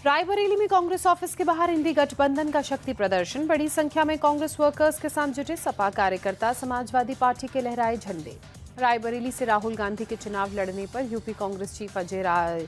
रायबरेली में कांग्रेस ऑफिस के बाहर इंडी गठबंधन का शक्ति प्रदर्शन। बड़ी संख्या में कांग्रेस वर्कर्स के साथ जुटे सपा कार्यकर्ता, समाजवादी पार्टी के लहराए झंडे। रायबरेली से राहुल गांधी के चुनाव लड़ने पर यूपी कांग्रेस चीफ अजय राय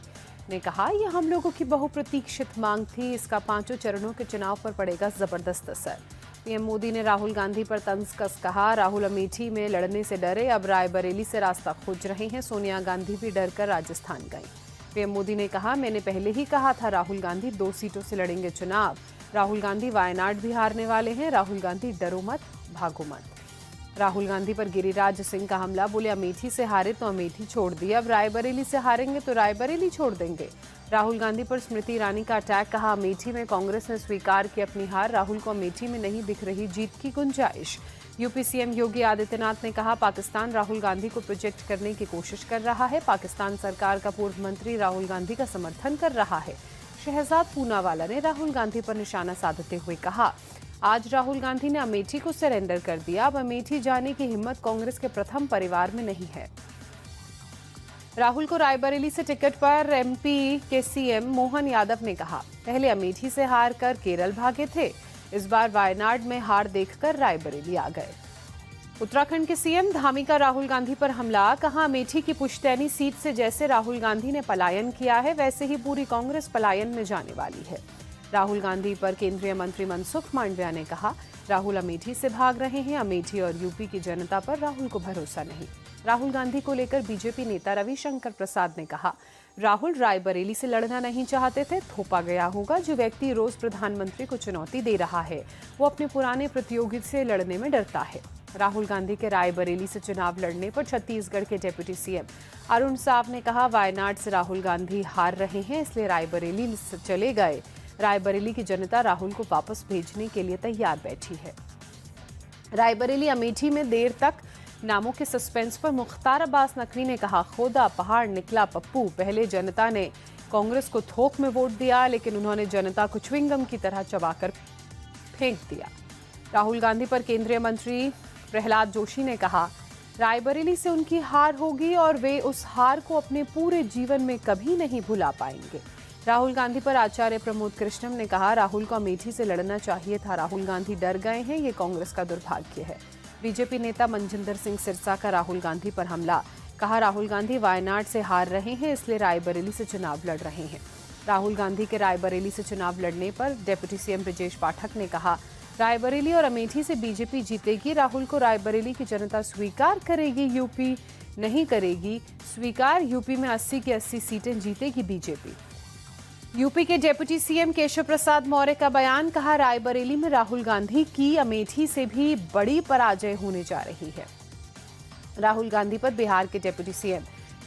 ने कहा, यह हम लोगों की बहुप्रतीक्षित मांग थी। इसका 5 चरणों के चुनाव पर पड़ेगा जबरदस्त असर। पीएम मोदी ने राहुल गांधी पर तंज कस कहा, राहुल अमेठी में लड़ने से डरे, अब रायबरेली से रास्ता खोज रहे हैं। सोनिया गांधी भी डरकर राजस्थान गई। पीएम मोदी ने कहा, मैंने पहले ही कहा था राहुल गांधी 2 सीटों से लड़ेंगे चुनाव। राहुल गांधी वायनाड भी हारने वाले हैं। राहुल गांधी डरो मत, भागो मत। राहुल गांधी पर गिरिराज सिंह का हमला, बोले अमेठी से हारे तो अमेठी छोड़ दी, अब रायबरेली से हारेंगे तो रायबरेली छोड़ देंगे। राहुल गांधी पर स्मृति ईरानी का अटैक, कहा अमेठी में कांग्रेस ने स्वीकार की अपनी हार, राहुल को अमेठी में नहीं दिख रही जीत की गुंजाइश। यूपी सीएम योगी आदित्यनाथ ने कहा, पाकिस्तान राहुल गांधी को प्रोजेक्ट करने की कोशिश कर रहा है। पाकिस्तान सरकार का पूर्व मंत्री राहुल गांधी का समर्थन कर रहा है। शहजाद पूनावाला ने राहुल गांधी पर निशाना साधते हुए कहा, आज राहुल गांधी ने अमेठी को सरेंडर कर दिया, अब अमेठी जाने की हिम्मत कांग्रेस के प्रथम परिवार में नहीं है। राहुल को रायबरेली से टिकट पर एमपी के सीएम मोहन यादव ने कहा, पहले अमेठी से हार कर केरल भागे थे, इस बार वायनाड में हार देखकर रायबरेली आ गए। उत्तराखंड के सीएम धामी का राहुल गांधी पर हमला, कहा अमेठी की पुश्तैनी सीट से जैसे राहुल गांधी ने पलायन किया है, वैसे ही पूरी कांग्रेस पलायन में जाने वाली है। राहुल गांधी पर केंद्रीय मंत्री मनसुख मांडविया ने कहा, राहुल अमेठी से भाग रहे हैं, अमेठी और यूपी की जनता पर राहुल को भरोसा नहीं। राहुल गांधी को लेकर बीजेपी नेता रविशंकर प्रसाद ने कहा, राहुल रायबरेली से लड़ना नहीं चाहते थे, थोपा गया होगा। जो व्यक्ति रोज प्रधानमंत्री को चुनौती दे रहा है, वो अपने पुराने प्रतियोगी से लड़ने में डरता है। राहुल गांधी के रायबरेली से चुनाव लड़ने पर छत्तीसगढ़ के डिप्टी सीएम अरुण साव ने कहा, वायनाड से राहुल गांधी हार रहे हैं, इसलिए रायबरेली से चले गए। रायबरेली की जनता राहुल को वापस भेजने के लिए तैयार बैठी है। रायबरेली अमेठी में देर तक नामों के सस्पेंस पर मुख्तार अब्बास नकवी ने कहा, खोदा पहाड़ निकला पप्पू। पहले जनता ने कांग्रेस को थोक में वोट दिया, लेकिन उन्होंने जनता को च्युइंगम की तरह चबाकर फेंक दिया। राहुल गांधी पर केंद्रीय मंत्री प्रहलाद जोशी ने कहा, रायबरेली से उनकी हार होगी और वे उस हार को अपने पूरे जीवन में कभी नहीं भुला पाएंगे। राहुल गांधी पर आचार्य प्रमोद कृष्णम ने कहा, राहुल को अमेठी से लड़ना चाहिए था, राहुल गांधी डर गए हैं, ये कांग्रेस का दुर्भाग्य है। बीजेपी नेता मनजिंदर सिंह सिरसा का राहुल गांधी पर हमला, कहा राहुल गांधी वायनाड से हार रहे हैं, इसलिए रायबरेली से चुनाव लड़ रहे हैं। राहुल गांधी के रायबरेली से चुनाव लड़ने पर डिप्टी सीएम ब्रजेश पाठक ने कहा, रायबरेली और अमेठी से बीजेपी जीतेगी, राहुल को रायबरेली की जनता स्वीकार करेगी, यूपी नहीं करेगी स्वीकार। यूपी में 80 की 80 सीटें जीतेगी बीजेपी। यूपी के डिप्टी सीएम केशव प्रसाद मौर्य का बयान, कहा रायबरेली में राहुल गांधी की अमेठी से भी बड़ी पराजय होने जा रही है। राहुल गांधी पर बिहार के डिप्टी सीएम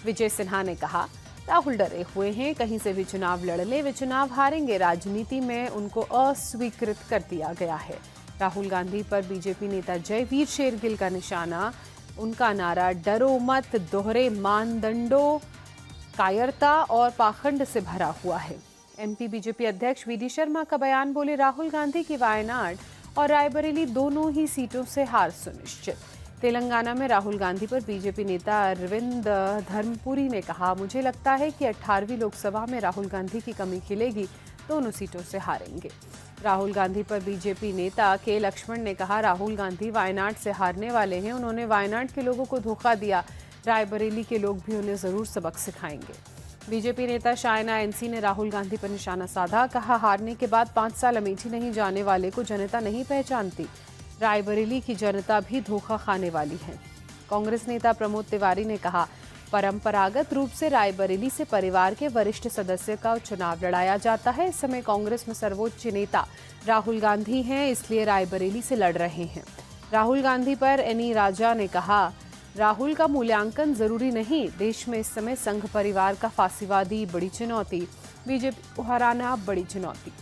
विजय सिन्हा ने कहा, राहुल डरे हुए हैं, कहीं से भी चुनाव लड़ ले, वे चुनाव हारेंगे, राजनीति में उनको अस्वीकृत कर दिया गया है। राहुल गांधी पर बीजेपी नेता जयवीर शेरगिल का निशाना, उनका नारा डरो मत, दोहरे मानदंडों, कायरता और पाखंड से भरा हुआ है। एमपी बीजेपी अध्यक्ष वीडी शर्मा का बयान, बोले राहुल गांधी की वायनाड और रायबरेली दोनों ही सीटों से हार सुनिश्चित। तेलंगाना में राहुल गांधी पर बीजेपी नेता अरविंद धर्मपुरी ने कहा, मुझे लगता है कि 18वीं लोकसभा में राहुल गांधी की कमी खिलेगी, दोनों सीटों से हारेंगे। राहुल गांधी पर बीजेपी नेता के लक्ष्मण ने कहा, राहुल गांधी वायनाड से हारने वाले हैं, उन्होंने वायनाड के लोगों को धोखा दिया, रायबरेली के लोग भी उन्हें जरूर सबक सिखाएंगे। बीजेपी नेता शायना एनसी ने राहुल गांधी पर निशाना साधा, कहा हारने के बाद 5 साल अमेठी नहीं जाने वाले को जनता नहीं पहचानती, रायबरेली की जनता भी धोखा खाने वाली है। कांग्रेस नेता प्रमोद तिवारी ने कहा, परंपरागत रूप से रायबरेली से परिवार के वरिष्ठ सदस्य का चुनाव लड़ाया जाता है, इस समय कांग्रेस में सर्वोच्च नेता राहुल गांधी हैं, इसलिए रायबरेली से लड़ रहे हैं। राहुल गांधी पर एनी राजा ने कहा, राहुल का मूल्यांकन जरूरी नहीं, देश में इस समय संघ परिवार का फांसीवादी बड़ी चुनौती, बीजेपी को हराना बड़ी चुनौती।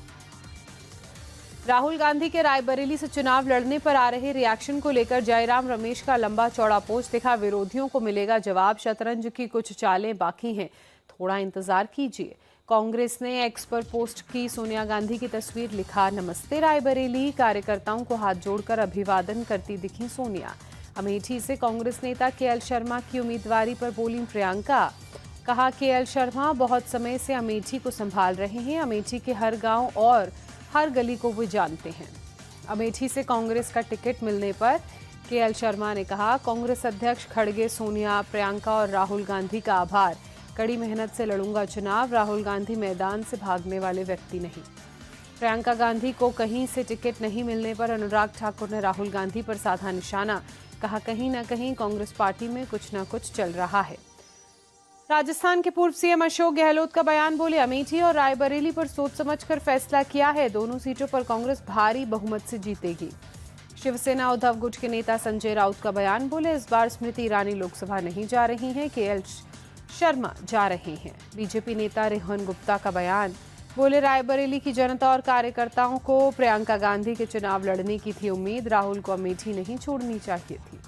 राहुल गांधी के रायबरेली से चुनाव लड़ने पर आ रहे रिएक्शन को लेकर जयराम रमेश का लंबा चौड़ा पोस्ट दिखा, विरोधियों को मिलेगा जवाब, शतरंज की कुछ चालें बाकी हैं, थोड़ा इंतजार कीजिए। कांग्रेस ने एक्स पर पोस्ट की सोनिया गांधी की तस्वीर, लिखा नमस्ते रायबरेली, कार्यकर्ताओं को हाथ जोड़कर अभिवादन करती दिखी सोनिया। अमेठी से कांग्रेस नेता केएल शर्मा की उम्मीदवारी पर बोली प्रियंका, कहा केएल शर्मा बहुत समय से अमेठी को संभाल रहे हैं। अमेठी के हर गांव और हर गली को वो जानते हैं। अमेठी से कांग्रेस का टिकट मिलने पर केएल शर्मा ने कहा, कांग्रेस अध्यक्ष खड़गे, सोनिया, प्रियंका और राहुल गांधी का आभार। कड़ी मेहनत से लड़ूंगा चुनाव। राहुल गांधी मैदान से भागने वाले व्यक्ति नहीं। प्रियंका गांधी को कहीं से टिकट नहीं मिलने पर अनुराग ठाकुर ने राहुल गांधी पर साधा निशाना। कहा, कहीं न कहीं कांग्रेस पार्टी में कुछ न कुछ चल रहा है। राजस्थान के पूर्व सीएम अशोक गहलोत का बयान, बोले अमेठी और रायबरेली पर सोच समझकर फैसला किया है। दोनों सीटों पर कांग्रेस भारी बहुमत से जीतेगी। शिवसेना उद्धव गुट के नेता संजय राउत का बयान, बोले इस बार स्मृति ईरानी लोकसभा नहीं जा रही हैं, केएल शर्मा जा रहे हैं। बीजेपी नेता रोहन गुप्ता का बयान, बोले रायबरेली की जनता और कार्यकर्ताओं को प्रियंका गांधी के चुनाव लड़ने की थी उम्मीद। राहुल को अमेठी नहीं छोड़नी चाहिए थी।